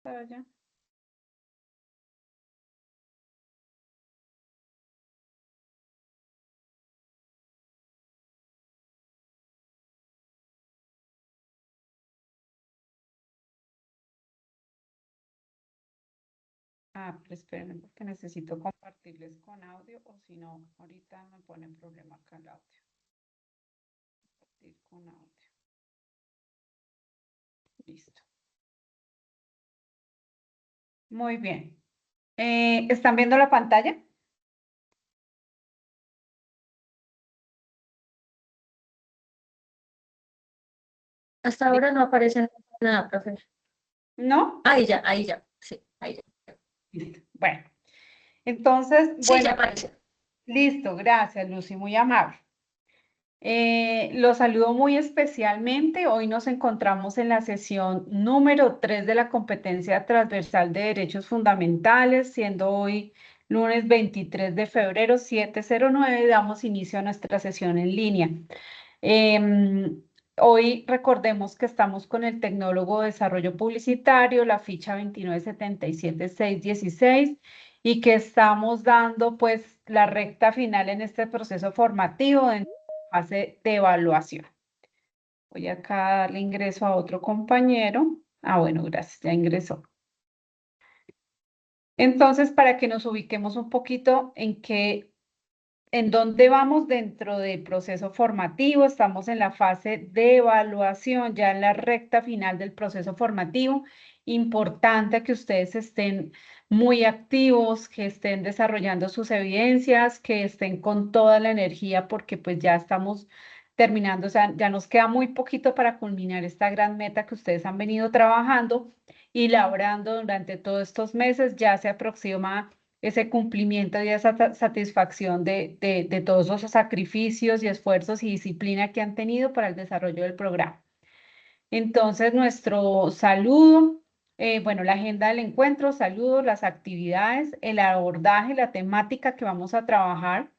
pantalla. Pero espérenme porque necesito compartirles con audio o si no, ahorita me pone problema acá el audio. Compartir con audio. Listo. Muy bien. ¿Están viendo la pantalla? Hasta ahora no aparece nada, profe. ¿No? Ahí ya, sí, ahí ya. Listo. Bueno, entonces, Sí, bueno, ya aparece. listo, gracias, Lucy, muy amable. Los saludo muy especialmente. Hoy nos encontramos en la sesión número 3 de la competencia transversal de derechos fundamentales, siendo hoy lunes 23 de febrero 7:09, damos inicio a nuestra sesión en línea. Hoy recordemos que estamos con el tecnólogo de desarrollo publicitario, la ficha 2977616, y que estamos dando pues la recta final en este proceso formativo en fase de evaluación. Voy acá a darle ingreso a otro compañero. Bueno, gracias, ya ingresó. Entonces, para que nos ubiquemos un poquito en dónde vamos dentro del proceso formativo, estamos en la fase de evaluación, ya en la recta final del proceso formativo. Importante que ustedes estén muy activos, que estén desarrollando sus evidencias, que estén con toda la energía, porque pues ya estamos terminando, o sea, ya nos queda muy poquito para culminar esta gran meta que ustedes han venido trabajando y labrando durante todos estos meses. Ya se aproxima ese cumplimiento y esa satisfacción de todos esos sacrificios y esfuerzos y disciplina que han tenido para el desarrollo del programa. Entonces, nuestro saludo, bueno, la agenda del encuentro, saludos, las actividades, el abordaje, la temática que vamos a trabajar,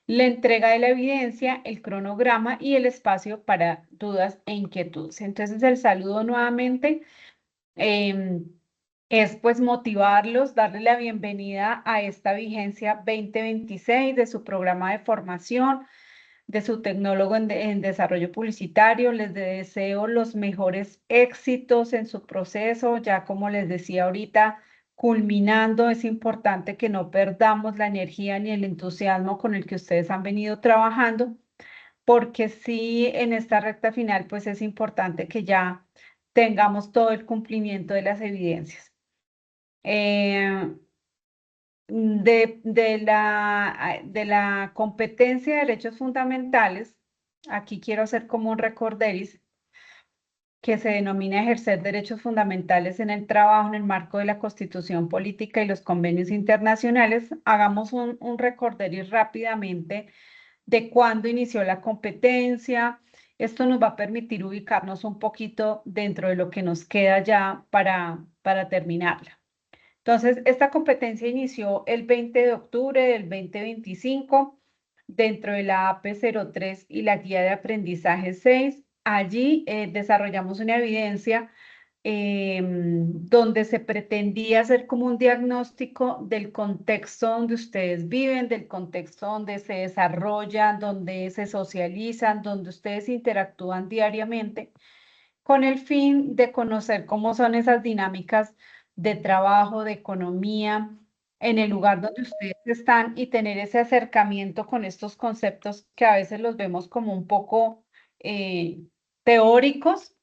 la entrega de la evidencia, el cronograma y el espacio para dudas e inquietudes. Entonces, el saludo nuevamente. Es pues motivarlos, darles la bienvenida a esta vigencia 2026 de su programa de formación, de su tecnólogo en desarrollo publicitario. Les deseo los mejores éxitos en su proceso. Ya como les decía ahorita, culminando, es importante que no perdamos la energía ni el entusiasmo con el que ustedes han venido trabajando, porque sí, en esta recta final, pues es importante que ya tengamos todo el cumplimiento de las evidencias. De la competencia de derechos fundamentales, aquí quiero hacer como un recorderis que se denomina ejercer derechos fundamentales en el trabajo en el marco de la Constitución Política y los convenios internacionales. Hagamos un recorderis rápidamente de cuándo inició la competencia. Esto nos va a permitir ubicarnos un poquito dentro de lo que nos queda ya para terminarla. Entonces, esta competencia inició el 20 de octubre del 2025 dentro de la AP03 y la guía de aprendizaje 6. Allí desarrollamos una evidencia donde se pretendía hacer como un diagnóstico del contexto donde ustedes viven, del contexto donde se desarrollan, donde se socializan, donde ustedes interactúan diariamente, con el fin de conocer cómo son esas dinámicas de trabajo, de economía, en el lugar donde ustedes están y tener ese acercamiento con estos conceptos que a veces los vemos como un poco eh, teóricos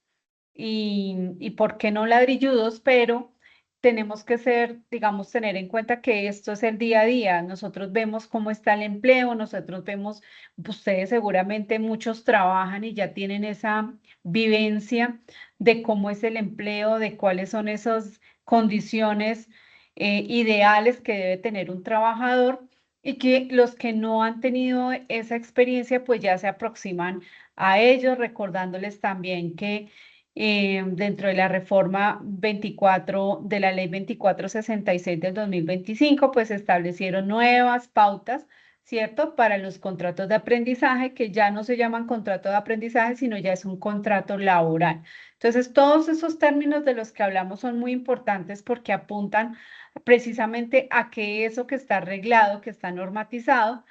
y por qué no ladrilludos, pero tenemos que ser, digamos, tener en cuenta que esto es el día a día. Nosotros vemos cómo está el empleo, nosotros vemos, ustedes seguramente muchos trabajan y ya tienen esa vivencia de cómo es el empleo, de cuáles son esas condiciones ideales que debe tener un trabajador, y que los que no han tenido esa experiencia pues ya se aproximan a ellos, recordándoles también que dentro de la reforma 24 de la ley 2466 del 2025, pues se establecieron nuevas pautas ¿cierto? Para los contratos de aprendizaje, que ya no se llaman contrato de aprendizaje, sino ya es un contrato laboral. Entonces, todos esos términos de los que hablamos son muy importantes porque apuntan precisamente a que eso que está arreglado, que está normatizado,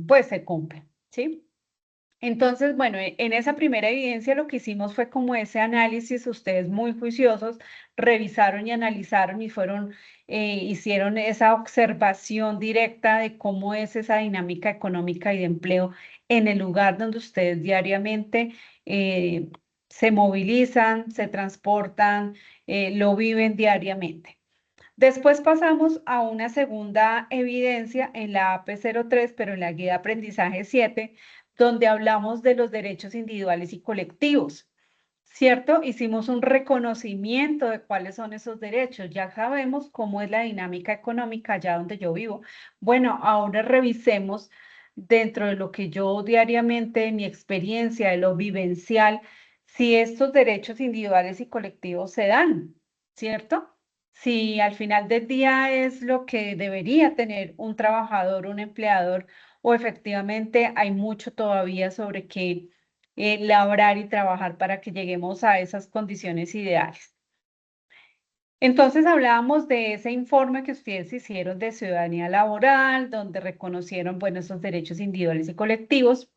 pues se cumple, ¿sí? Entonces, bueno, en esa primera evidencia lo que hicimos fue como ese análisis, ustedes muy juiciosos, revisaron y analizaron y fueron, hicieron esa observación directa de cómo es esa dinámica económica y de empleo en el lugar donde ustedes diariamente eh, se movilizan, se transportan, lo viven diariamente. Después pasamos a una segunda evidencia en la AP03, pero en la guía de aprendizaje 7, donde hablamos de los derechos individuales y colectivos, ¿cierto? Hicimos un reconocimiento de cuáles son esos derechos. Ya sabemos cómo es la dinámica económica allá donde yo vivo. Bueno, ahora revisemos dentro de lo que yo diariamente, mi experiencia, de lo vivencial, si estos derechos individuales y colectivos se dan, ¿cierto? Si al final del día es lo que debería tener un trabajador, un empleador, o efectivamente hay mucho todavía sobre qué labrar y trabajar para que lleguemos a esas condiciones ideales. Entonces hablábamos de ese informe que ustedes hicieron de ciudadanía laboral, donde reconocieron, bueno, esos derechos individuales y colectivos.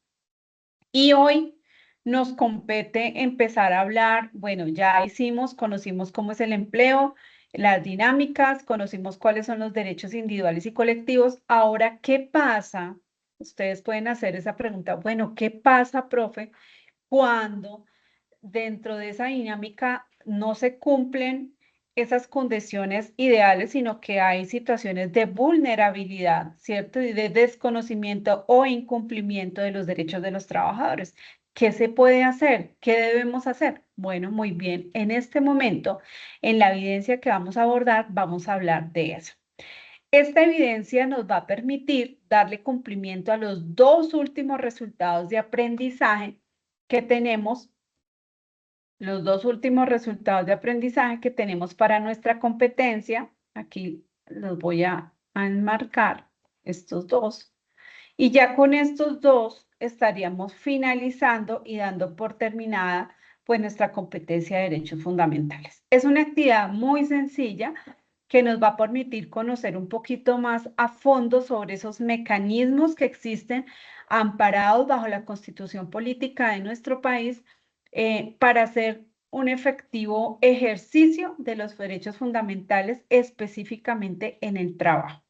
Y hoy nos compete empezar a hablar, bueno, ya hicimos, conocimos cómo es el empleo, las dinámicas, conocimos cuáles son los derechos individuales y colectivos. Ahora, ¿qué pasa? Ustedes pueden hacer esa pregunta, bueno, ¿qué pasa, profe, cuando dentro de esa dinámica no se cumplen esas condiciones ideales, sino que hay situaciones de vulnerabilidad, ¿cierto? Y de desconocimiento o incumplimiento de los derechos de los trabajadores? ¿Qué se puede hacer? ¿Qué debemos hacer? Bueno, muy bien. En este momento, en la evidencia que vamos a abordar, vamos a hablar de eso. Esta evidencia nos va a permitir darle cumplimiento a los dos últimos resultados de aprendizaje que tenemos, los dos últimos resultados de aprendizaje que tenemos para nuestra competencia. Aquí los voy a enmarcar, estos dos. Y ya con estos dos estaríamos finalizando y dando por terminada pues nuestra competencia de derechos fundamentales. Es una actividad muy sencilla que nos va a permitir conocer un poquito más a fondo sobre esos mecanismos que existen amparados bajo la Constitución Política de nuestro país para hacer un efectivo ejercicio de los derechos fundamentales específicamente en el trabajo.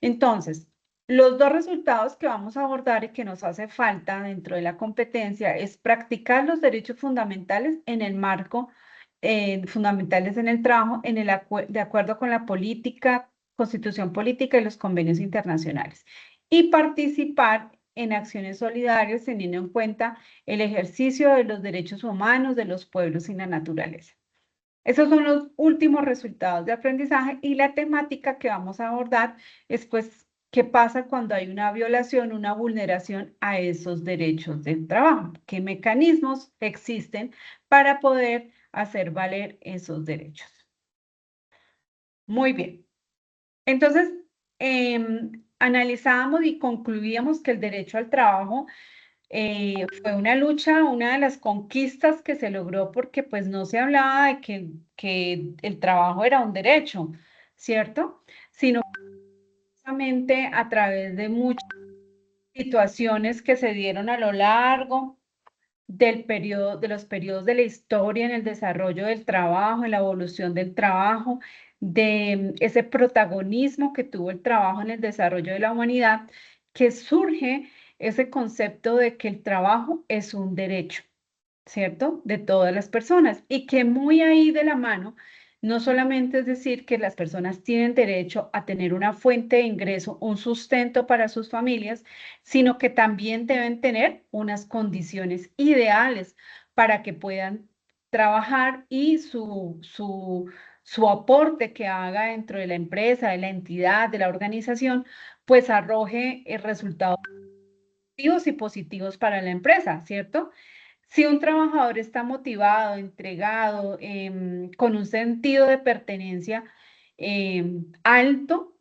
Entonces, los dos resultados que vamos a abordar y que nos hace falta dentro de la competencia es practicar los derechos fundamentales en el marco fundamentales en el trabajo de acuerdo con la política, constitución política y los convenios internacionales. Y participar en acciones solidarias teniendo en cuenta el ejercicio de los derechos humanos de los pueblos y la naturaleza. Esos son los últimos resultados de aprendizaje y la temática que vamos a abordar es pues qué pasa cuando hay una violación, una vulneración a esos derechos del trabajo, qué mecanismos existen para poder hacer valer esos derechos. Muy bien. Entonces, analizábamos y concluíamos que el derecho al trabajo fue una lucha, una de las conquistas que se logró porque pues no se hablaba de que el trabajo era un derecho, ¿cierto? Sino precisamente a través de muchas situaciones que se dieron a lo largo del periodo, de los periodos de la historia en el desarrollo del trabajo, en la evolución del trabajo, de ese protagonismo que tuvo el trabajo en el desarrollo de la humanidad, que surge ese concepto de que el trabajo es un derecho, ¿cierto? De todas las personas y que muy ahí de la mano, no solamente es decir que las personas tienen derecho a tener una fuente de ingreso, un sustento para sus familias, sino que también deben tener unas condiciones ideales para que puedan trabajar y su aporte que haga dentro de la empresa, de la entidad, de la organización, pues arroje resultados y positivos para la empresa, ¿cierto? Si un trabajador está motivado, entregado, con un sentido de pertenencia alto,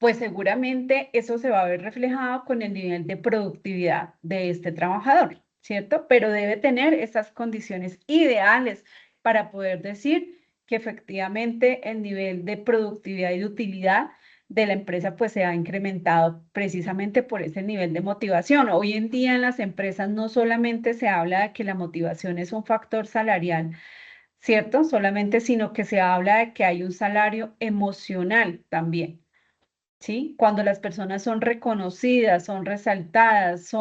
pues seguramente eso se va a ver reflejado con el nivel de productividad de este trabajador, ¿cierto? Pero debe tener esas condiciones ideales para poder decir que efectivamente el nivel de productividad y de utilidad de la empresa pues se ha incrementado precisamente por ese nivel de motivación. Hoy en día en las empresas no solamente se habla de que la motivación es un factor salarial, ¿cierto? Solamente, sino que se habla de que hay un salario emocional también. ¿Sí? Cuando las personas son reconocidas, son resaltadas,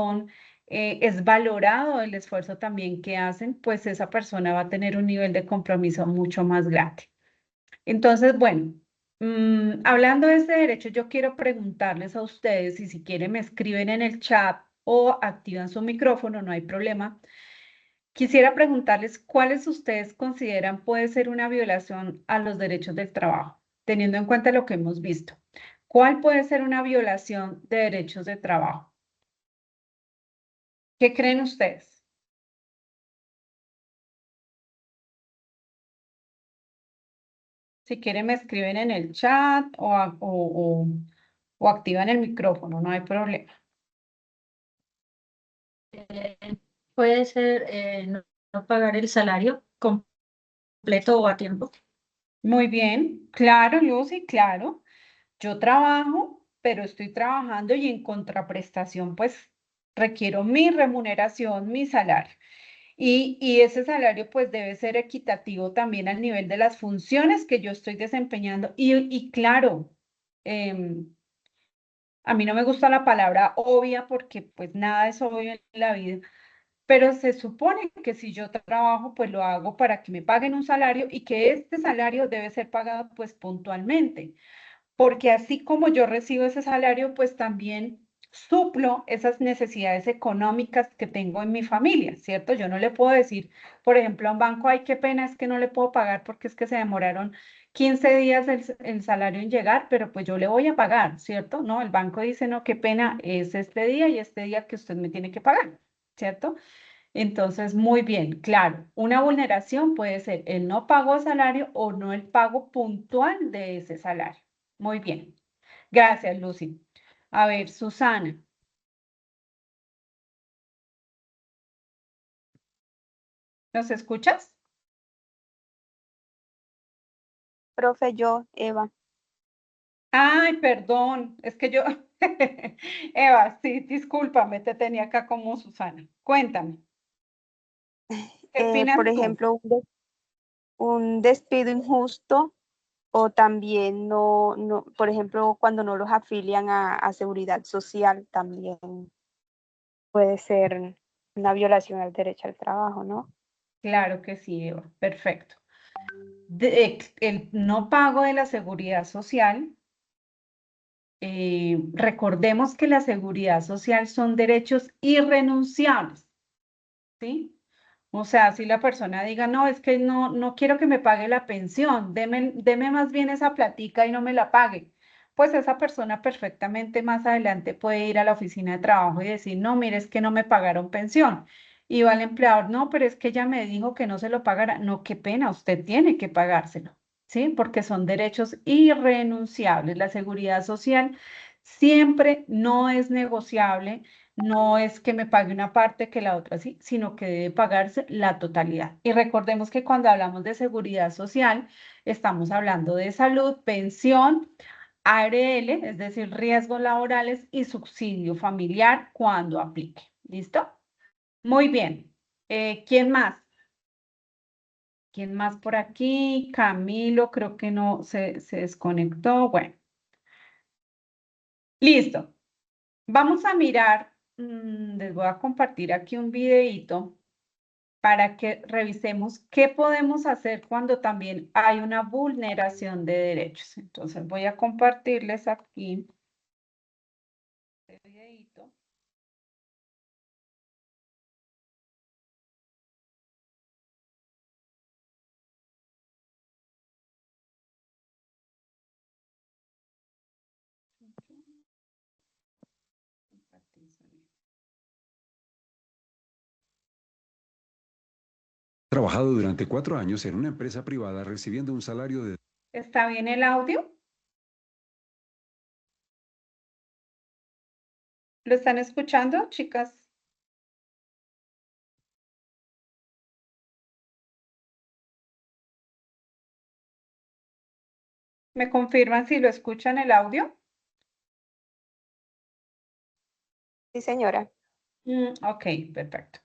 es valorado el esfuerzo también que hacen, pues esa persona va a tener un nivel de compromiso mucho más grande. Entonces, bueno, hablando de ese derecho, yo quiero preguntarles a ustedes, y si quieren me escriben en el chat o activan su micrófono, no hay problema. Quisiera preguntarles cuáles ustedes consideran puede ser una violación a los derechos del trabajo, teniendo en cuenta lo que hemos visto. ¿Cuál puede ser una violación de derechos de trabajo? ¿Qué creen ustedes? Si quieren me escriben en el chat o activan el micrófono, no hay problema. Eh, Puede ser no pagar el salario completo o a tiempo. Muy bien, claro, Lucy, claro. Yo trabajo, pero estoy trabajando y en contraprestación, pues requiero mi remuneración, mi salario. Y ese salario pues debe ser equitativo también al nivel de las funciones que yo estoy desempeñando. Y claro, em, a mí no me gusta la palabra obvia porque pues nada es obvio en la vida, pero se supone que si yo trabajo pues lo hago para que me paguen un salario y que este salario debe ser pagado pues puntualmente, porque así como yo recibo ese salario, pues también suplo esas necesidades económicas que tengo en mi familia, ¿cierto? Yo no le puedo decir, por ejemplo, a un banco, ay, qué pena, es que no le puedo pagar porque es que se demoraron 15 días el salario en llegar, pero pues yo le voy a pagar, ¿cierto? No, el banco dice, no, qué pena, es este día que usted me tiene que pagar, ¿cierto? Entonces, muy bien, claro, una vulneración puede ser el no pago de salario o no el pago puntual de ese salario. Muy bien, gracias, Lucy. A ver, Susana, ¿nos escuchas? Profe, yo, Eva, Ay, perdón, es que yo, Eva, sí, discúlpame, te tenía acá como Susana. Cuéntame, ¿qué opinas por tú? ejemplo, un despido injusto o también por ejemplo, cuando no los afilian a seguridad social, también puede ser una violación al derecho al trabajo, ¿no? Claro que sí, Eva, perfecto. El no pago de la seguridad social. Recordemos que la seguridad social son derechos irrenunciables, ¿sí? O sea, si la persona diga, no, es que no quiero que me pague la pensión, deme más bien esa platica y no me la pague, pues esa persona perfectamente más adelante puede ir a la oficina de trabajo y decir, no, mire, es que no me pagaron pensión. Y va el empleador, no, pero es que ella me dijo que no se lo pagara. No, qué pena, usted tiene que pagárselo, ¿sí? Porque son derechos irrenunciables. La seguridad social siempre no es negociable, no es que me pague una parte que la otra sí, sino que debe pagarse la totalidad. Y recordemos que cuando hablamos de seguridad social, estamos hablando de salud, pensión, ARL, es decir, riesgos laborales y subsidio familiar cuando aplique. ¿Listo? Muy bien. ¿Quién más? ¿Quién más por aquí? Camilo, creo que no se desconectó. Bueno, listo. Vamos a mirar, les voy a compartir aquí un videito para que revisemos qué podemos hacer cuando también hay una vulneración de derechos. Entonces voy a compartirles aquí este videito. Trabajado durante 4 años en una empresa privada recibiendo un salario de... ¿Está bien el audio? ¿Lo están escuchando, chicas? ¿Me confirman si lo escuchan el audio? Sí, señora. Ok, perfecto.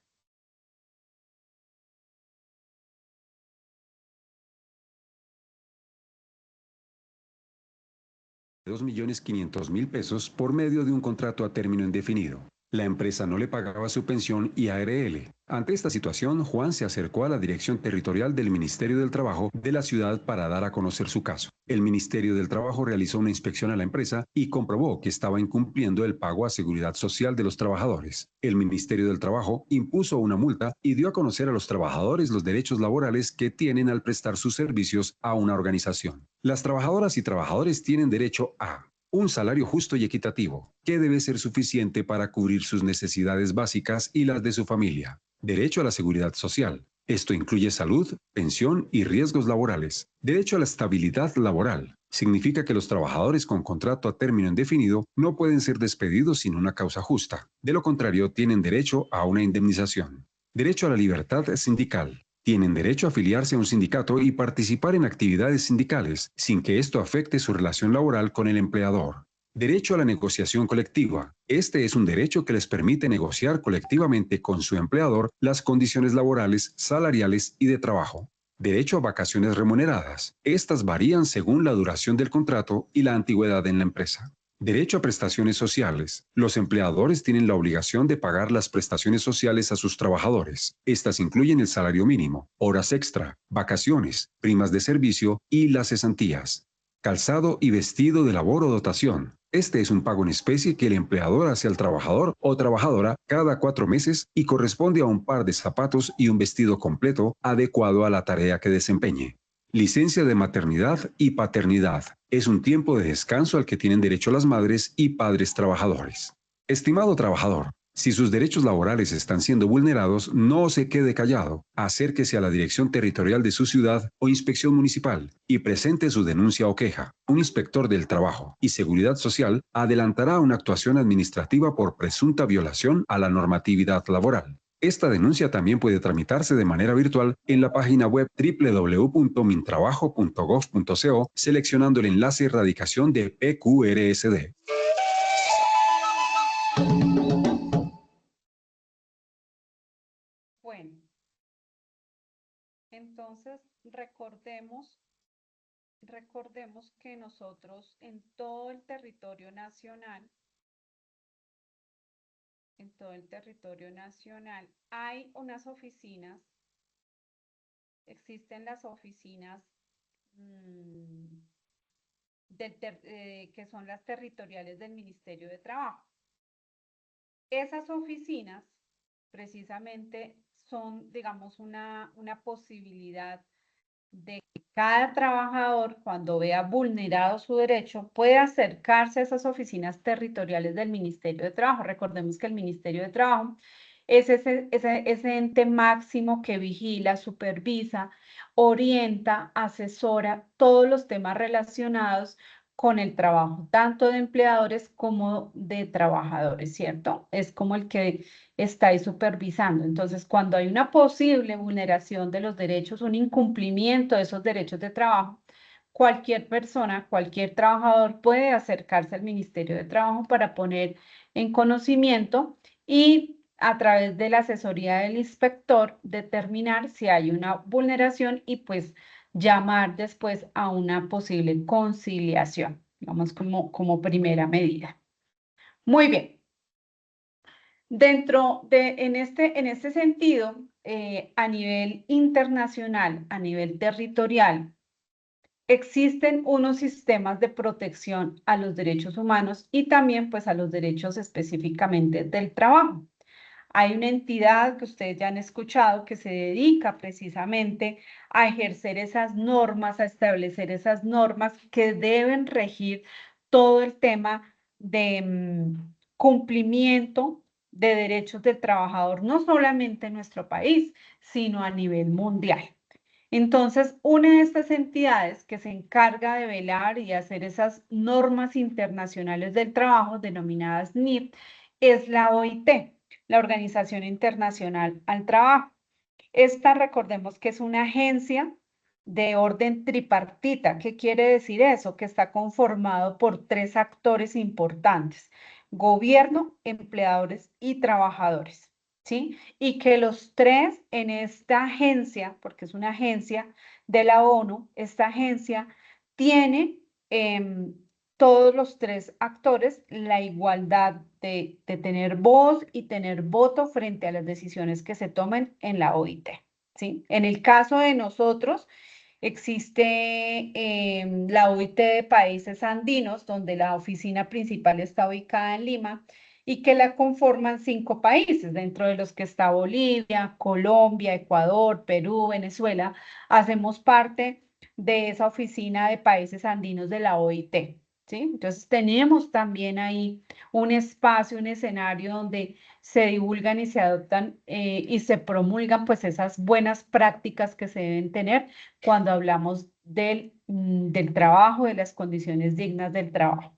2.500.000 pesos por medio de un contrato a término indefinido. La empresa no le pagaba su pensión y ARL. Ante esta situación, Juan se acercó a la Dirección Territorial del Ministerio del Trabajo de la ciudad para dar a conocer su caso. El Ministerio del Trabajo realizó una inspección a la empresa y comprobó que estaba incumpliendo el pago a seguridad social de los trabajadores. El Ministerio del Trabajo impuso una multa y dio a conocer a los trabajadores los derechos laborales que tienen al prestar sus servicios a una organización. Las trabajadoras y trabajadores tienen derecho a un salario justo y equitativo, que debe ser suficiente para cubrir sus necesidades básicas y las de su familia. Derecho a la seguridad social. Esto incluye salud, pensión y riesgos laborales. Derecho a la estabilidad laboral. Significa que los trabajadores con contrato a término indefinido no pueden ser despedidos sin una causa justa. De lo contrario, tienen derecho a una indemnización. Derecho a la libertad sindical. Tienen derecho a afiliarse a un sindicato y participar en actividades sindicales, sin que esto afecte su relación laboral con el empleador. Derecho a la negociación colectiva. Este es un derecho que les permite negociar colectivamente con su empleador las condiciones laborales, salariales y de trabajo. Derecho a vacaciones remuneradas. Estas varían según la duración del contrato y la antigüedad en la empresa. Derecho a prestaciones sociales. Los empleadores tienen la obligación de pagar las prestaciones sociales a sus trabajadores. Estas incluyen el salario mínimo, horas extra, vacaciones, primas de servicio y las cesantías. Calzado y vestido de labor o dotación. Este es un pago en especie que el empleador hace al trabajador o trabajadora cada 4 meses y corresponde a un par de zapatos y un vestido completo adecuado a la tarea que desempeñe. Licencia de maternidad y paternidad. Es un tiempo de descanso al que tienen derecho las madres y padres trabajadores. Estimado trabajador, si sus derechos laborales están siendo vulnerados, no se quede callado. Acérquese a la Dirección Territorial de su ciudad o Inspección Municipal y presente su denuncia o queja. Un inspector del Trabajo y Seguridad Social adelantará una actuación administrativa por presunta violación a la normatividad laboral. Esta denuncia también puede tramitarse de manera virtual en la página web www.mintrabajo.gov.co seleccionando el enlace Erradicación de PQRSD. Bueno, entonces recordemos que nosotros en todo el territorio nacional, hay unas oficinas, existen las oficinas que son las territoriales del Ministerio de Trabajo. Esas oficinas precisamente son, digamos, una posibilidad de que cada trabajador, cuando vea vulnerado su derecho, puede acercarse a esas oficinas territoriales del Ministerio de Trabajo. Recordemos que el Ministerio de Trabajo es ese ente máximo que vigila, supervisa, orienta, asesora todos los temas relacionados con el trabajo, tanto de empleadores como de trabajadores, ¿cierto? Es como el que está ahí supervisando. Entonces, cuando hay una posible vulneración de los derechos, un incumplimiento de esos derechos de trabajo, cualquier persona, cualquier trabajador puede acercarse al Ministerio de Trabajo para poner en conocimiento y a través de la asesoría del inspector determinar si hay una vulneración y pues llamar después a una posible conciliación, digamos como primera medida. Muy bien. En este sentido, a nivel internacional, a nivel territorial, existen unos sistemas de protección a los derechos humanos y también pues a los derechos específicamente del trabajo. Hay una entidad que ustedes ya han escuchado que se dedica precisamente a ejercer esas normas, a establecer esas normas que deben regir todo el tema de cumplimiento de derechos del trabajador, no solamente en nuestro país, sino a nivel mundial. Entonces, una de estas entidades que se encarga de velar y hacer esas normas internacionales del trabajo, denominadas NIT, es la OIT, la Organización Internacional al Trabajo. Esta, recordemos que es una agencia de orden tripartita. ¿Qué quiere decir eso? Que está conformado por 3 actores importantes: gobierno, empleadores y trabajadores, ¿sí? Y que los 3 en esta agencia, porque es una agencia de la ONU, esta agencia tiene todos los 3 actores la igualdad de tener voz y tener voto frente a las decisiones que se tomen en la OIT, ¿sí? En el caso de nosotros, existe la OIT de países andinos, donde la oficina principal está ubicada en Lima y que la conforman 5 países, dentro de los que está Bolivia, Colombia, Ecuador, Perú, Venezuela. Hacemos parte de esa oficina de países andinos de la OIT, ¿sí? Entonces tenemos también ahí un espacio, un escenario donde se divulgan y se adoptan y se promulgan pues esas buenas prácticas que se deben tener cuando hablamos del trabajo, de las condiciones dignas del trabajo.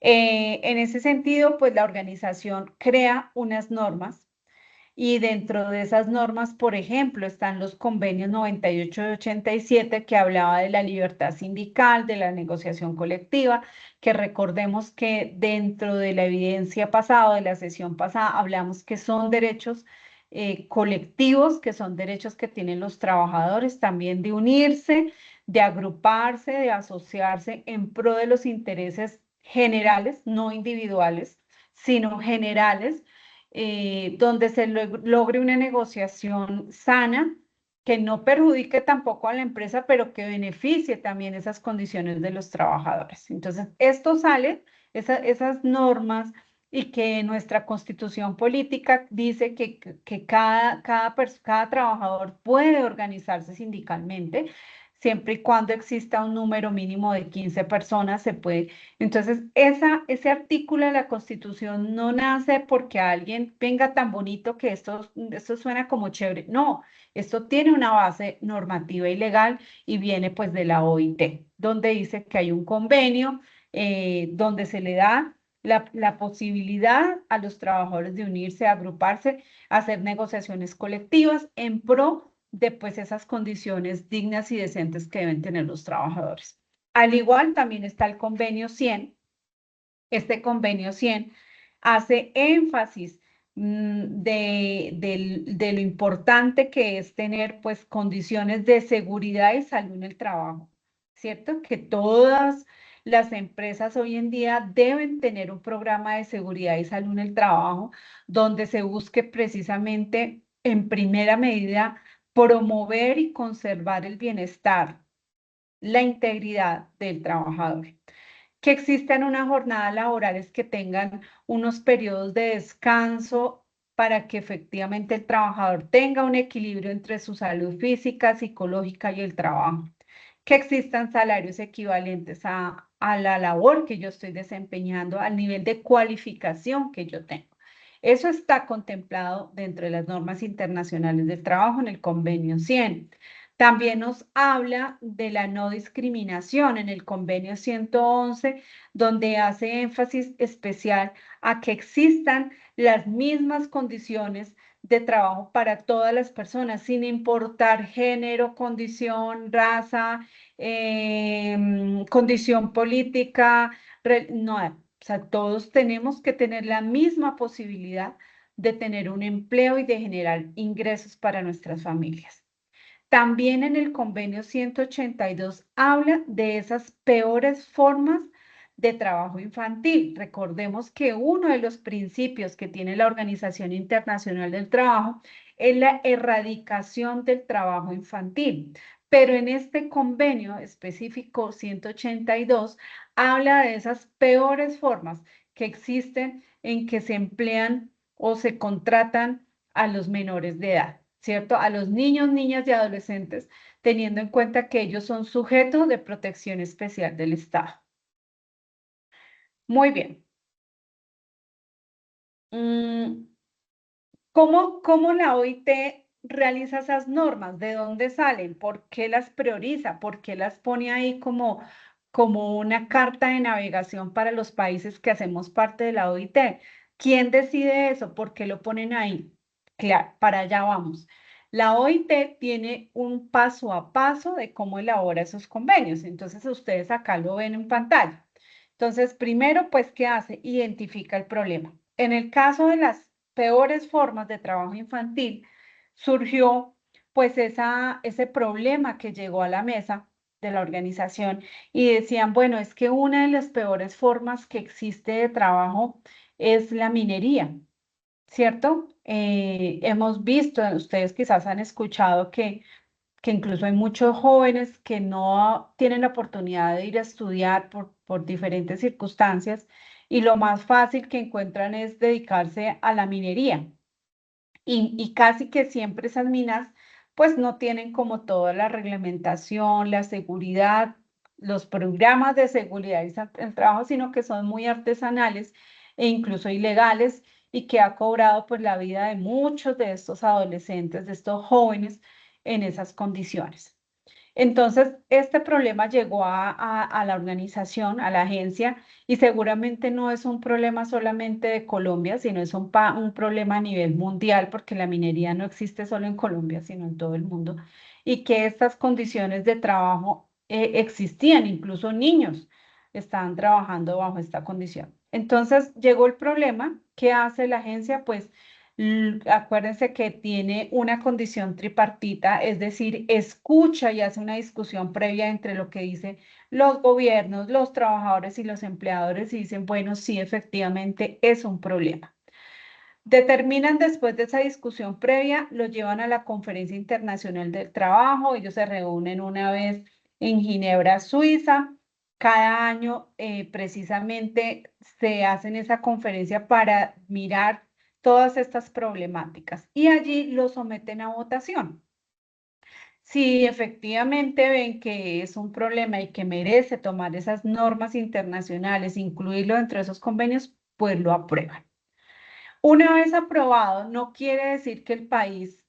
En ese sentido, pues la organización crea unas normas y dentro de esas normas, por ejemplo, están los convenios 98 y 87 que hablaba de la libertad sindical, de la negociación colectiva, que recordemos que dentro de la evidencia pasada, de la sesión pasada, hablamos que son derechos colectivos, que son derechos que tienen los trabajadores también de unirse, de agruparse, de asociarse en pro de los intereses generales, no individuales, sino generales, donde se logre una negociación sana que no perjudique tampoco a la empresa, pero que beneficie también esas condiciones de los trabajadores. Entonces, esto sale, esas normas, y que nuestra constitución política dice que cada trabajador puede organizarse sindicalmente, siempre y cuando exista un número mínimo de 15 personas, se puede. Entonces, ese artículo de la Constitución no nace porque alguien venga tan bonito que esto suena como chévere. No, esto tiene una base normativa y legal y viene pues de la OIT, donde dice que hay un convenio donde se le da la posibilidad a los trabajadores de unirse, agruparse, hacer negociaciones colectivas en pro de pues esas condiciones dignas y decentes que deben tener los trabajadores. Al igual también está el convenio 100. Este convenio 100 hace énfasis de lo importante que es tener pues condiciones de seguridad y salud en el trabajo, ¿cierto? Que todas las empresas hoy en día deben tener un programa de seguridad y salud en el trabajo donde se busque precisamente en primera medida promover y conservar el bienestar, la integridad del trabajador. Que existan unas jornadas laborales que tengan unos periodos de descanso para que efectivamente el trabajador tenga un equilibrio entre su salud física, psicológica y el trabajo. Que existan salarios equivalentes a la labor que yo estoy desempeñando, al nivel de cualificación que yo tengo. Eso está contemplado dentro de las normas internacionales del trabajo en el convenio 100. También nos habla de la no discriminación en el convenio 111, donde hace énfasis especial a que existan las mismas condiciones de trabajo para todas las personas, sin importar género, condición, raza, condición política, no, o sea, todos tenemos que tener la misma posibilidad de tener un empleo y de generar ingresos para nuestras familias. También en el convenio 182 habla de esas peores formas de trabajo infantil. Recordemos que uno de los principios que tiene la Organización Internacional del Trabajo es la erradicación del trabajo infantil. Pero en este convenio específico 182 habla de esas peores formas que existen en que se emplean o se contratan a los menores de edad, ¿cierto? A los niños, niñas y adolescentes, teniendo en cuenta que ellos son sujetos de protección especial del Estado. Muy bien. ¿Cómo la OIT realiza esas normas? ¿De dónde salen? ¿Por qué las prioriza? ¿Por qué las pone ahí como como una carta de navegación para los países que hacemos parte de la OIT. ¿Quién decide eso? ¿Por qué lo ponen ahí? Claro, para allá vamos. La OIT tiene un paso a paso de cómo elabora esos convenios. Entonces, ustedes acá lo ven en pantalla. Entonces, primero, pues, ¿qué hace? Identifica el problema. En el caso de las peores formas de trabajo infantil, surgió pues ese problema que llegó a la mesa de la organización y decían, bueno, es que una de las peores formas que existe de trabajo es la minería, ¿cierto? Hemos visto, ustedes quizás han escuchado que incluso hay muchos jóvenes que no tienen la oportunidad de ir a estudiar por diferentes circunstancias y lo más fácil que encuentran es dedicarse a la minería. Y casi que siempre esas minas pues no tienen como toda la reglamentación, la seguridad, los programas de seguridad en el trabajo, sino que son muy artesanales e incluso ilegales y que ha cobrado pues la vida de muchos de estos adolescentes, de estos jóvenes en esas condiciones. Entonces, este problema llegó a la organización, a la agencia, y seguramente no es un problema solamente de Colombia, sino es un problema a nivel mundial, porque la minería no existe solo en Colombia, sino en todo el mundo, y que estas condiciones de trabajo existían, incluso niños estaban trabajando bajo esta condición. Entonces, llegó el problema. ¿Qué hace la agencia? Pues acuérdense que tiene una condición tripartita, es decir, escucha y hace una discusión previa entre lo que dicen los gobiernos, los trabajadores y los empleadores y dicen, bueno, sí, efectivamente es un problema. Determinan después de esa discusión previa, lo llevan a la Conferencia Internacional del Trabajo, ellos se reúnen una vez en Ginebra, Suiza. Cada año precisamente se hacen esa conferencia para mirar todas estas problemáticas y allí lo someten a votación. Si efectivamente ven que es un problema y que merece tomar esas normas internacionales, incluirlo dentro de esos convenios, pues lo aprueban. Una vez aprobado, no quiere decir que el país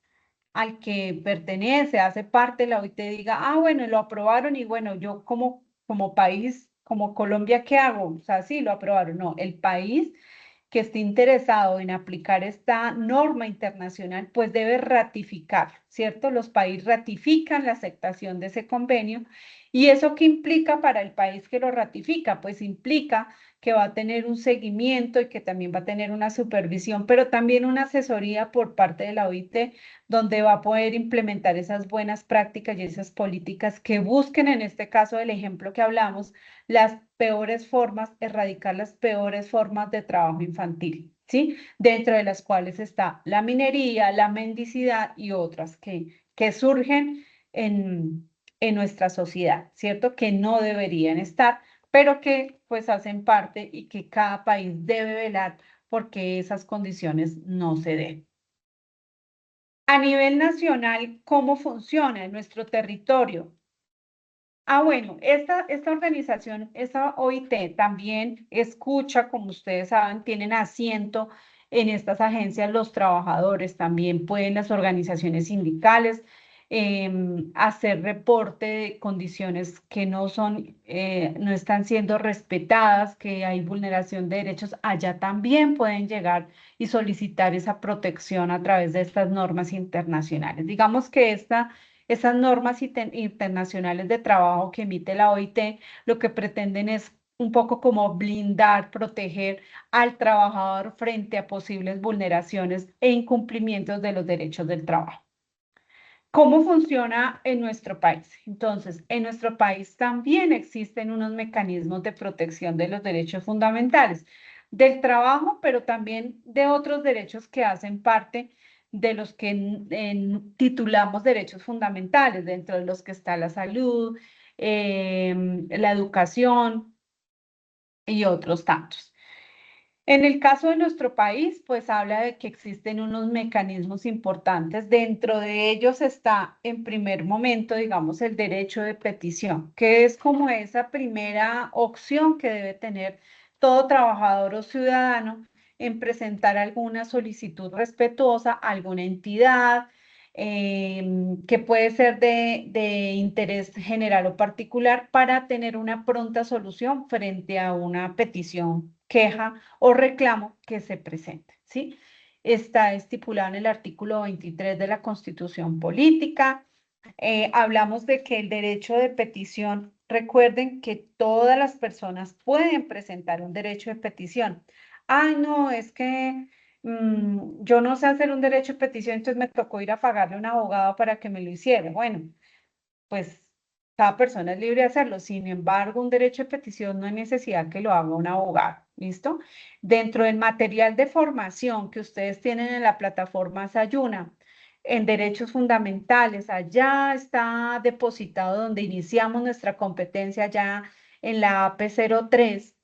al que pertenece, hace parte de la OIT, diga, ah, bueno, lo aprobaron y bueno, yo como país, como Colombia, ¿qué hago? O sea, sí, lo aprobaron. No, el país que esté interesado en aplicar esta norma internacional, pues debe ratificar, ¿cierto? Los países ratifican la aceptación de ese convenio. ¿Y eso qué implica para el país que lo ratifica? Pues implica que va a tener un seguimiento y que también va a tener una supervisión, pero también una asesoría por parte de la OIT, donde va a poder implementar esas buenas prácticas y esas políticas que busquen, en este caso del ejemplo que hablamos, las peores formas, erradicar las peores formas de trabajo infantil, ¿sí? Dentro de las cuales está la minería, la mendicidad y otras que surgen en nuestra sociedad, ¿cierto? Que no deberían estar, pero que pues hacen parte y que cada país debe velar porque esas condiciones no se den. A nivel nacional, ¿cómo funciona en nuestro territorio? Bueno, esta organización, esta OIT, también escucha, como ustedes saben, tienen asiento en estas agencias los trabajadores, también pueden las organizaciones sindicales hacer reporte de condiciones que no están siendo respetadas, que hay vulneración de derechos, allá también pueden llegar y solicitar esa protección a través de estas normas internacionales. Digamos que esas normas internacionales de trabajo que emite la OIT, lo que pretenden es un poco como blindar, proteger al trabajador frente a posibles vulneraciones e incumplimientos de los derechos del trabajo. ¿Cómo funciona en nuestro país? Entonces, en nuestro país también existen unos mecanismos de protección de los derechos fundamentales del trabajo, pero también de otros derechos que hacen parte de los que titulamos derechos fundamentales, dentro de los que está la salud, la educación y otros tantos. En el caso de nuestro país, pues habla de que existen unos mecanismos importantes. Dentro de ellos está, en primer momento, digamos, el derecho de petición, que es como esa primera opción que debe tener todo trabajador o ciudadano en presentar alguna solicitud respetuosa a alguna entidad, que puede ser de interés general o particular para tener una pronta solución frente a una petición, queja o reclamo que se presente, ¿sí? Está estipulado en el artículo 23 de la Constitución Política. Hablamos de que el derecho de petición, recuerden que todas las personas pueden presentar un derecho de petición. Ay, no, es que yo no sé hacer un derecho de petición, entonces me tocó ir a pagarle a un abogado para que me lo hiciera. Bueno, pues cada persona es libre de hacerlo. Sin embargo, un derecho de petición no hay necesidad que lo haga un abogado. ¿Listo? Dentro del material de formación que ustedes tienen en la plataforma Sayuna, en derechos fundamentales, allá está depositado donde iniciamos nuestra competencia ya en la AP03.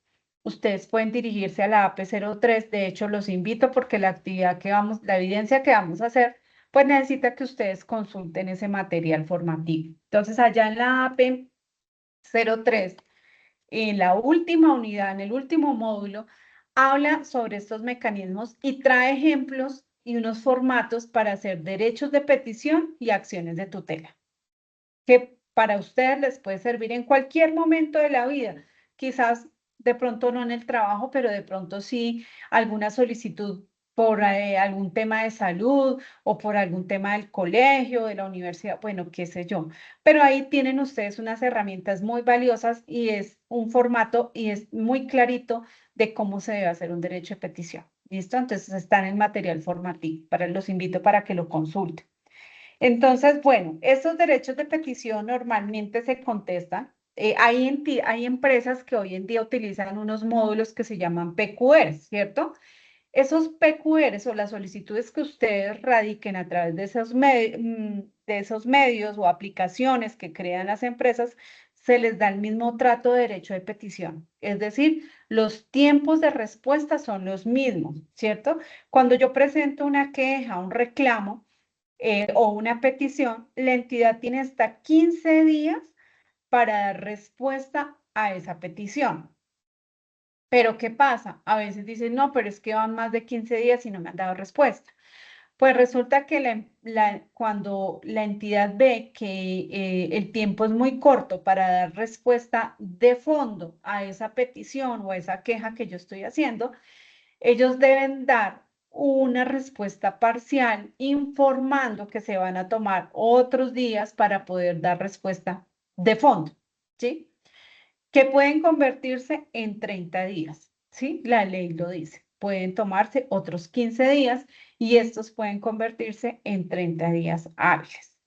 Ustedes pueden dirigirse a la AP03. De hecho, los invito porque la actividad que vamos, la evidencia que vamos a hacer pues necesita que ustedes consulten ese material formativo. Entonces, allá en la AP03, en la última unidad, en el último módulo, habla sobre estos mecanismos y trae ejemplos y unos formatos para hacer derechos de petición y acciones de tutela, que para ustedes les puede servir en cualquier momento de la vida. Quizás de pronto no en el trabajo, pero de pronto sí alguna solicitud por algún tema de salud o por algún tema del colegio, de la universidad, bueno, qué sé yo. Pero ahí tienen ustedes unas herramientas muy valiosas y es un formato y es muy clarito de cómo se debe hacer un derecho de petición. ¿Listo? Entonces están en material formativo. Los invito para que lo consulten. Entonces, bueno, estos derechos de petición normalmente se contestan. Hay empresas que hoy en día utilizan unos módulos que se llaman PQR, ¿cierto? Esos PQRs o las solicitudes que ustedes radiquen a través de esos medios o aplicaciones que crean las empresas, se les da el mismo trato de derecho de petición. Es decir, los tiempos de respuesta son los mismos, ¿cierto? Cuando yo presento una queja, un reclamo, o una petición, la entidad tiene hasta 15 días para dar respuesta a esa petición. Pero ¿qué pasa? A veces dicen, no, pero es que van más de 15 días y no me han dado respuesta. Pues resulta que cuando la entidad ve que el tiempo es muy corto para dar respuesta de fondo a esa petición o a esa queja que yo estoy haciendo, ellos deben dar una respuesta parcial informando que se van a tomar otros días para poder dar respuesta de fondo, ¿sí? Que pueden convertirse en 30 días, ¿sí? La ley lo dice. Pueden tomarse otros 15 días y estos pueden convertirse en 30 días hábiles.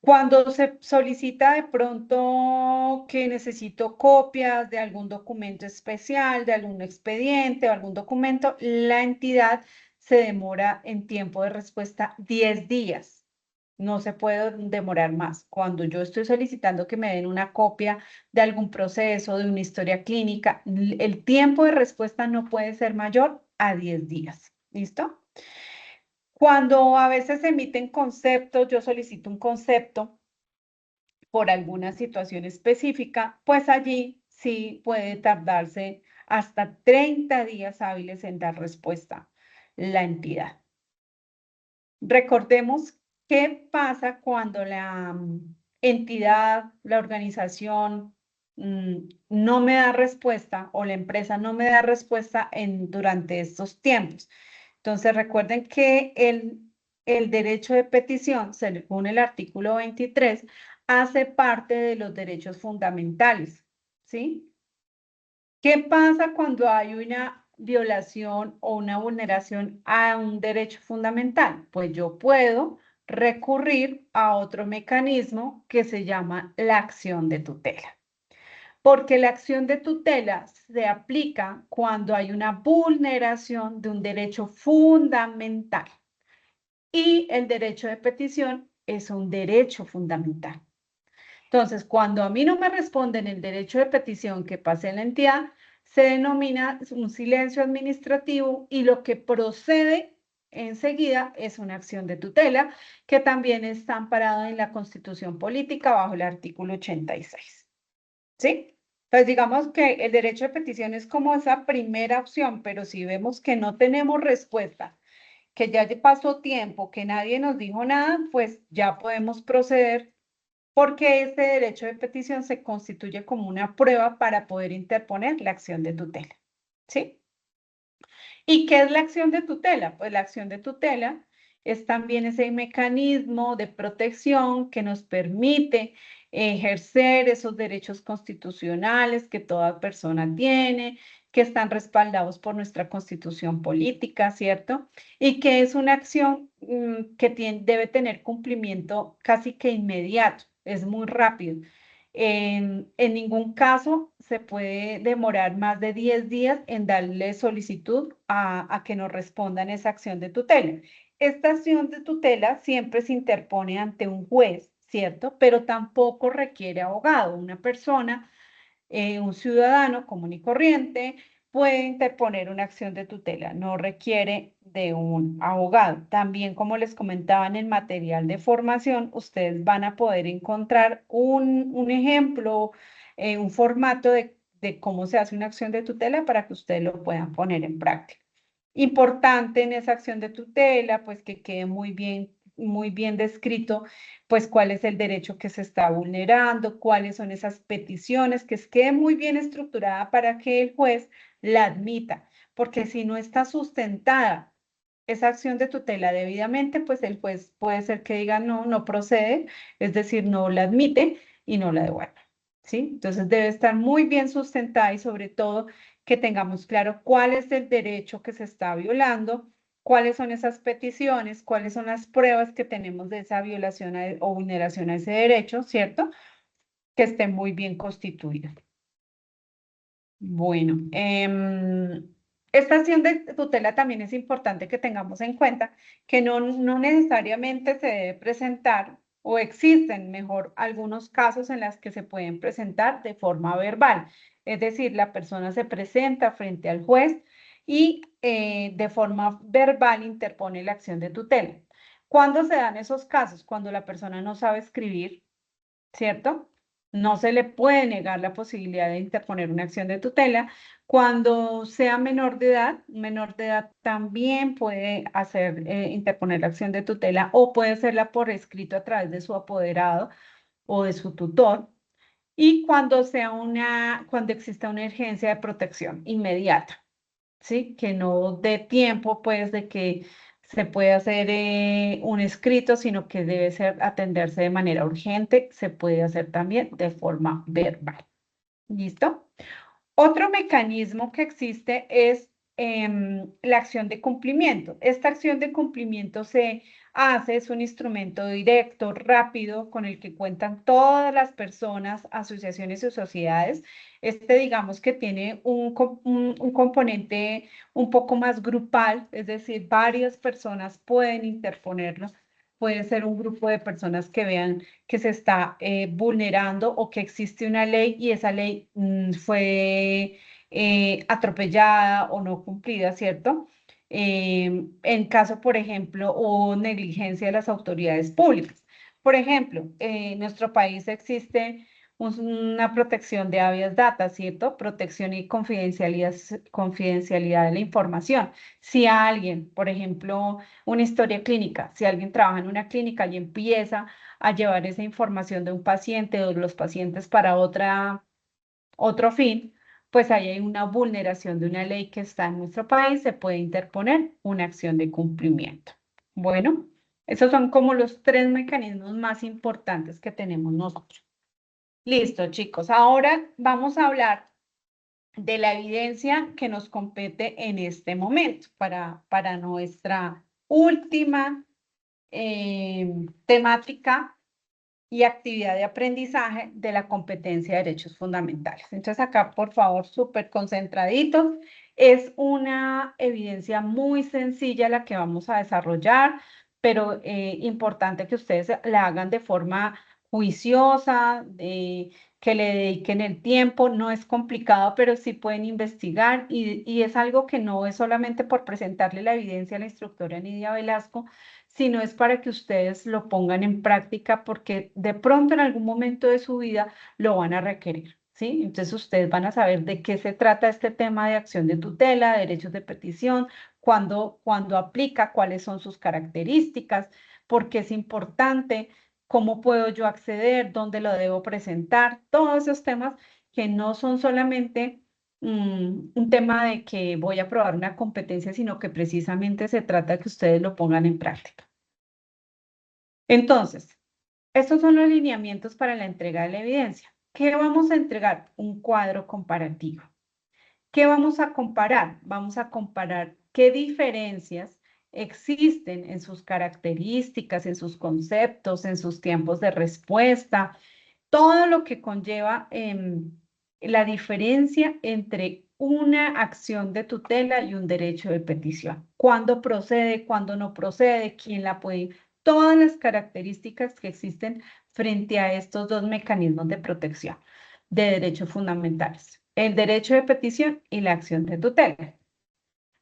Cuando se solicita de pronto que necesito copias de algún documento especial, de algún expediente o algún documento, la entidad se demora en tiempo de respuesta 10 días. No se puede demorar más. Cuando yo estoy solicitando que me den una copia de algún proceso, de una historia clínica, el tiempo de respuesta no puede ser mayor a 10 días. ¿Listo? Cuando a veces se emiten conceptos, yo solicito un concepto por alguna situación específica, pues allí sí puede tardarse hasta 30 días hábiles en dar respuesta la entidad. Recordemos qué pasa cuando la entidad, la organización no me da respuesta o la empresa no me da respuesta durante estos tiempos. Entonces recuerden que el derecho de petición, según el artículo 23, hace parte de los derechos fundamentales, ¿sí? ¿Qué pasa cuando hay una violación o una vulneración a un derecho fundamental? Pues yo puedo recurrir a otro mecanismo que se llama la acción de tutela. Porque la acción de tutela se aplica cuando hay una vulneración de un derecho fundamental. Y el derecho de petición es un derecho fundamental. Entonces, cuando a mí no me responden el derecho de petición que pase en la entidad, se denomina un silencio administrativo y lo que procede enseguida es una acción de tutela que también está amparada en la Constitución Política bajo el artículo 86. ¿Sí? Entonces, digamos que el derecho de petición es como esa primera opción, pero si vemos que no tenemos respuesta que ya pasó tiempo, que nadie nos dijo nada, pues ya podemos proceder porque este derecho de petición se constituye como una prueba para poder interponer la acción de tutela, ¿sí? ¿Y qué es la acción de tutela? Pues la acción de tutela es también ese mecanismo de protección que nos permite ejercer esos derechos constitucionales que toda persona tiene, que están respaldados por nuestra constitución política, ¿cierto? Y que es una acción que debe tener cumplimiento casi que inmediato, es muy rápido. En ningún caso se puede demorar más de 10 días en darle solicitud a que nos respondan esa acción de tutela. Esta acción de tutela siempre se interpone ante un juez, ¿cierto? Pero tampoco requiere abogado. Una persona, un ciudadano común y corriente, puede interponer una acción de tutela, no requiere de un abogado. También, como les comentaba en el material de formación, ustedes van a poder encontrar un ejemplo, un formato de cómo se hace una acción de tutela para que ustedes lo puedan poner en práctica. Importante en esa acción de tutela, pues que quede muy bien descrito, pues cuál es el derecho que se está vulnerando, cuáles son esas peticiones, que quede muy bien estructurada para que el juez la admita, porque si no está sustentada esa acción de tutela debidamente, pues el juez puede ser que diga no, no procede, es decir, no la admite y no la devuelve, ¿sí? Entonces debe estar muy bien sustentada y sobre todo que tengamos claro cuál es el derecho que se está violando, cuáles son esas peticiones, cuáles son las pruebas que tenemos de esa violación o vulneración a ese derecho, ¿cierto? Que esté muy bien constituida. Bueno, esta acción de tutela también es importante que tengamos en cuenta que no necesariamente se debe presentar o existen, mejor, algunos casos en los que se pueden presentar de forma verbal. Es decir, la persona se presenta frente al juez y de forma verbal interpone la acción de tutela. ¿Cuándo se dan esos casos? Cuando la persona no sabe escribir, ¿cierto? No se le puede negar la posibilidad de interponer una acción de tutela. Cuando sea menor de edad también puede interponer la acción de tutela o puede hacerla por escrito a través de su apoderado o de su tutor. Y cuando exista una urgencia de protección inmediata, ¿sí? Que no dé tiempo, pues, de que se puede hacer un escrito, sino que debe atenderse de manera urgente, se puede hacer también de forma verbal. ¿Listo? Otro mecanismo que existe es la acción de cumplimiento. Esta acción de cumplimiento es un instrumento directo, rápido, con el que cuentan todas las personas, asociaciones y sociedades. Digamos que tiene un componente un poco más grupal, es decir, varias personas pueden interponerlo. Puede ser un grupo de personas que vean que se está vulnerando o que existe una ley y esa ley fue atropellada o no cumplida, ¿cierto? En caso, por ejemplo, o negligencia de las autoridades públicas. Por ejemplo, en nuestro país existe una protección de habeas data, ¿cierto? Protección y confidencialidad de la información. Si alguien, por ejemplo, una historia clínica, si alguien trabaja en una clínica y empieza a llevar esa información de un paciente o de los pacientes para otro fin, pues ahí hay una vulneración de una ley que está en nuestro país, se puede interponer una acción de cumplimiento. Bueno, esos son como los 3 mecanismos más importantes que tenemos nosotros. Listo, chicos. Ahora vamos a hablar de la evidencia que nos compete en este momento para nuestra última temática y actividad de aprendizaje de la competencia de derechos fundamentales. Entonces acá, por favor, súper concentraditos. Es una evidencia muy sencilla la que vamos a desarrollar, pero importante que ustedes la hagan de forma juiciosa, que le dediquen el tiempo. No es complicado, pero sí pueden investigar y es algo que no es solamente por presentarle la evidencia a la instructora Nidia Velasco, sino es para que ustedes lo pongan en práctica porque de pronto en algún momento de su vida lo van a requerir, ¿sí? Entonces ustedes van a saber de qué se trata este tema de acción de tutela, de derechos de petición, cuándo aplica, cuáles son sus características, por qué es importante, cómo puedo yo acceder, dónde lo debo presentar, todos esos temas que no son solamente un tema de que voy a probar una competencia, sino que precisamente se trata de que ustedes lo pongan en práctica. Entonces, estos son los lineamientos para la entrega de la evidencia. ¿Qué vamos a entregar? Un cuadro comparativo. ¿Qué vamos a comparar? Vamos a comparar qué diferencias existen en sus características, en sus conceptos, en sus tiempos de respuesta, todo lo que conlleva la diferencia entre una acción de tutela y un derecho de petición. ¿Cuándo procede? ¿Cuándo no procede? ¿Quién la puede? Todas las características que existen frente a estos dos mecanismos de protección de derechos fundamentales, el derecho de petición y la acción de tutela.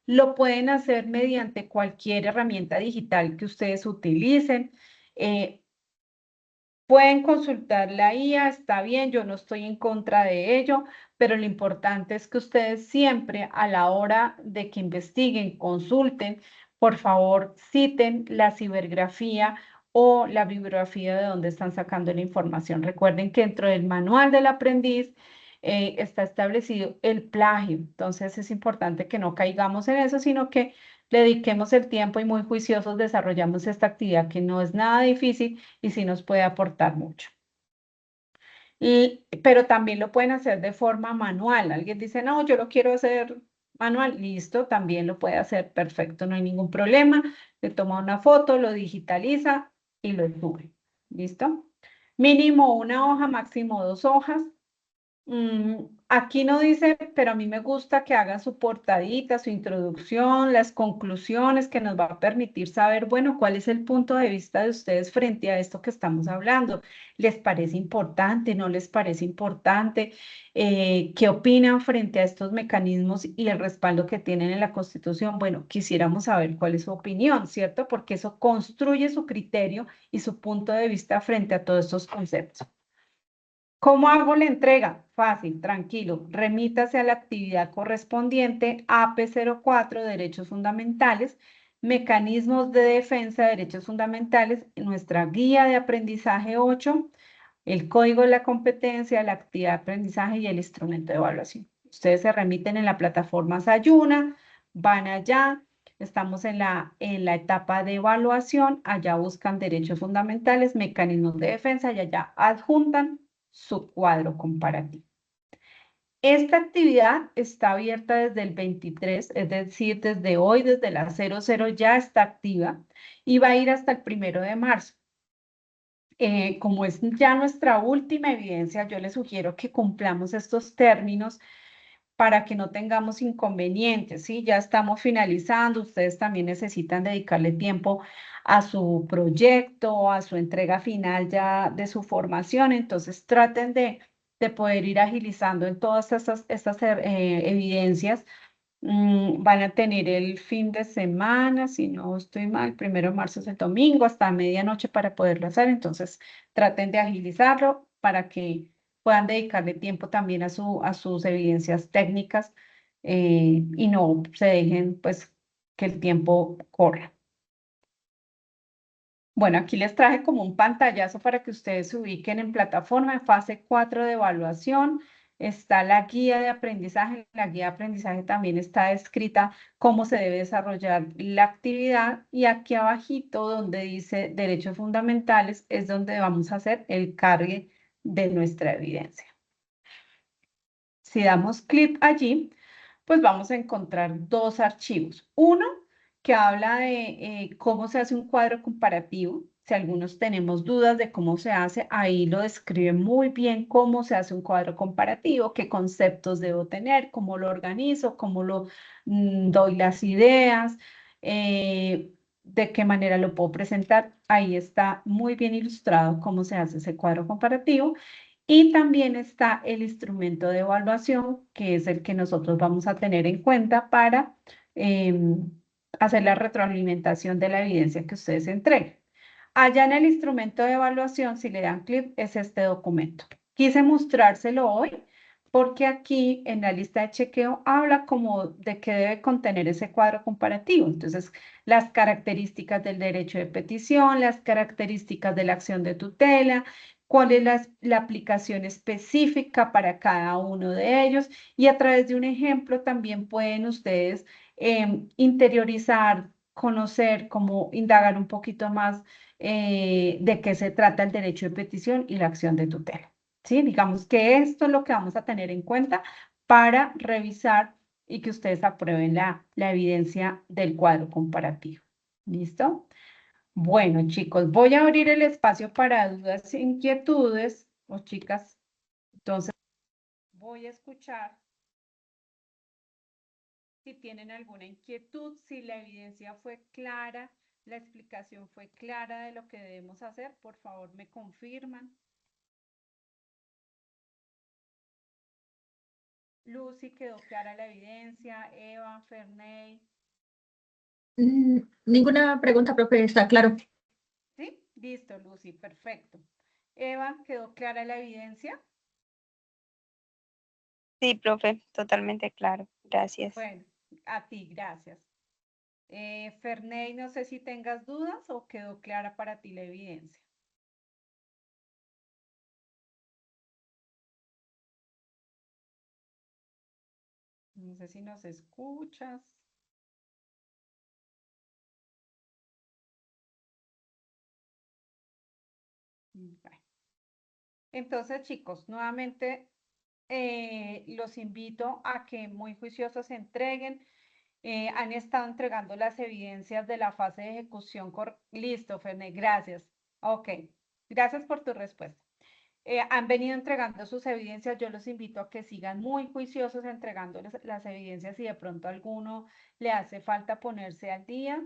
Lo pueden hacer mediante cualquier herramienta digital que ustedes utilicen. Pueden consultar la IA, está bien, yo no estoy en contra de ello, pero lo importante es que ustedes siempre a la hora de que investiguen, consulten, por favor citen la cibergrafía o la bibliografía de donde están sacando la información. Recuerden que dentro del manual del aprendiz está establecido el plagio, entonces es importante que no caigamos en eso, sino que le dediquemos el tiempo y muy juiciosos desarrollamos esta actividad que no es nada difícil y sí nos puede aportar mucho. Pero también lo pueden hacer de forma manual. Alguien dice, no, yo lo quiero hacer manual. Listo, también lo puede hacer perfecto, no hay ningún problema. Le toma una foto, lo digitaliza y lo sube. ¿Listo? Mínimo una hoja, máximo 2 hojas. Aquí no dice, pero a mí me gusta que hagan su portadita, su introducción, las conclusiones que nos va a permitir saber, bueno, cuál es el punto de vista de ustedes frente a esto que estamos hablando. ¿Les parece importante? ¿No les parece importante? ¿Qué opinan frente a estos mecanismos y el respaldo que tienen en la Constitución? Bueno, quisiéramos saber cuál es su opinión, ¿cierto? Porque eso construye su criterio y su punto de vista frente a todos estos conceptos. ¿Cómo hago la entrega? Fácil, tranquilo. Remítase a la actividad correspondiente, AP04, Derechos Fundamentales, Mecanismos de Defensa de Derechos Fundamentales, nuestra guía de aprendizaje 8, el código de la competencia, la actividad de aprendizaje y el instrumento de evaluación. Ustedes se remiten en la plataforma Sayuna, van allá, estamos en la etapa de evaluación, allá buscan derechos fundamentales, mecanismos de defensa y allá adjuntan su cuadro comparativo. Esta actividad está abierta desde el 23, es decir, desde hoy, desde la 00 ya está activa y va a ir hasta el 1 de marzo. Como es ya nuestra última evidencia, yo les sugiero que cumplamos estos términos para que no tengamos inconvenientes, ¿sí? Ya estamos finalizando, ustedes también necesitan dedicarle tiempo a su proyecto, a su entrega final ya de su formación, entonces traten de poder ir agilizando en todas estas evidencias. Van a tener el fin de semana, si no estoy mal, 1 de marzo es el domingo, hasta medianoche para poderlo hacer, entonces traten de agilizarlo para que puedan dedicarle tiempo también a sus evidencias técnicas y no se dejen pues que el tiempo corra. Bueno, aquí les traje como un pantallazo para que ustedes se ubiquen en plataforma en fase 4 de evaluación. Está la guía de aprendizaje. La guía de aprendizaje también está escrita cómo se debe desarrollar la actividad. Y aquí abajito donde dice derechos fundamentales es donde vamos a hacer el cargue de nuestra evidencia. Si damos clic allí, pues vamos a encontrar dos archivos. Uno que habla de cómo se hace un cuadro comparativo. Si algunos tenemos dudas de cómo se hace, ahí lo describe muy bien cómo se hace un cuadro comparativo, qué conceptos debo tener, cómo lo organizo, cómo lo doy las ideas, de qué manera lo puedo presentar. Ahí está muy bien ilustrado cómo se hace ese cuadro comparativo. Y también está el instrumento de evaluación, que es el que nosotros vamos a tener en cuenta para hacer la retroalimentación de la evidencia que ustedes entreguen. Allá en el instrumento de evaluación, si le dan clic, es este documento. Quise mostrárselo hoy porque aquí en la lista de chequeo habla como de qué debe contener ese cuadro comparativo. Entonces, las características del derecho de petición, las características de la acción de tutela, cuál es la aplicación específica para cada uno de ellos, y a través de un ejemplo también pueden ustedes interiorizar, conocer, como indagar un poquito más de qué se trata el derecho de petición y la acción de tutela. ¿Sí? Digamos que esto es lo que vamos a tener en cuenta para revisar y que ustedes aprueben la evidencia del cuadro comparativo. ¿Listo? Bueno, chicos, voy a abrir el espacio para dudas e inquietudes, o chicas. Entonces, voy a escuchar si tienen alguna inquietud, si la evidencia fue clara, la explicación fue clara de lo que debemos hacer, por favor me confirman. Lucy, ¿quedó clara la evidencia? Eva, Ferney. Ninguna pregunta, profe, está claro. ¿Sí? Listo, Lucy, perfecto. Eva, ¿quedó clara la evidencia? Sí, profe, totalmente claro. Gracias. Bueno, a ti, gracias. Ferney, no sé si tengas dudas o quedó clara para ti la evidencia. No sé si nos escuchas. Bueno. Entonces, chicos, nuevamente los invito a que muy juiciosos se entreguen. Han estado entregando las evidencias de la fase de ejecución. Listo, Ferne, gracias. Ok, gracias por tu respuesta. Han venido entregando sus evidencias. Yo los invito a que sigan muy juiciosos entregando las evidencias si de pronto a alguno le hace falta ponerse al día.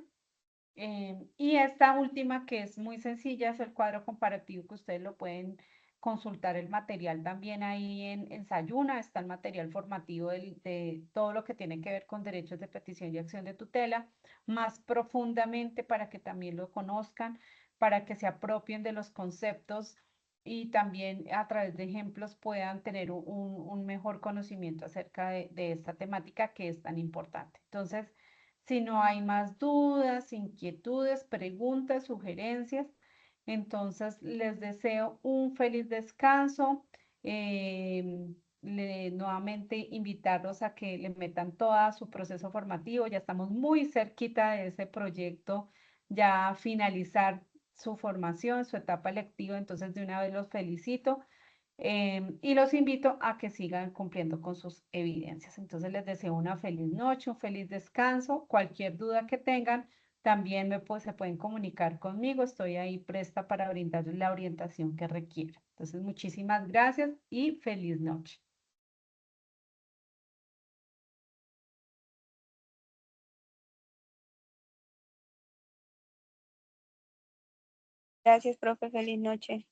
Y esta última, que es muy sencilla, es el cuadro comparativo, que ustedes lo pueden consultar el material también ahí en Sayuna. Está el material formativo de todo lo que tiene que ver con derechos de petición y acción de tutela, más profundamente para que también lo conozcan, para que se apropien de los conceptos y también a través de ejemplos puedan tener un mejor conocimiento acerca de esta temática que es tan importante. Entonces, si no hay más dudas, inquietudes, preguntas, sugerencias, entonces les deseo un feliz descanso. Nuevamente invitarlos a que le metan todo su proceso formativo. Ya estamos muy cerquita de ese proyecto, ya finalizar su formación, su etapa lectiva. Entonces de una vez los felicito. Y los invito a que sigan cumpliendo con sus evidencias. Entonces les deseo una feliz noche, un feliz descanso. Cualquier duda que tengan, también se pueden comunicar conmigo. Estoy ahí presta para brindarles la orientación que requieran. Entonces, muchísimas gracias y feliz noche. Gracias, profe. Feliz noche.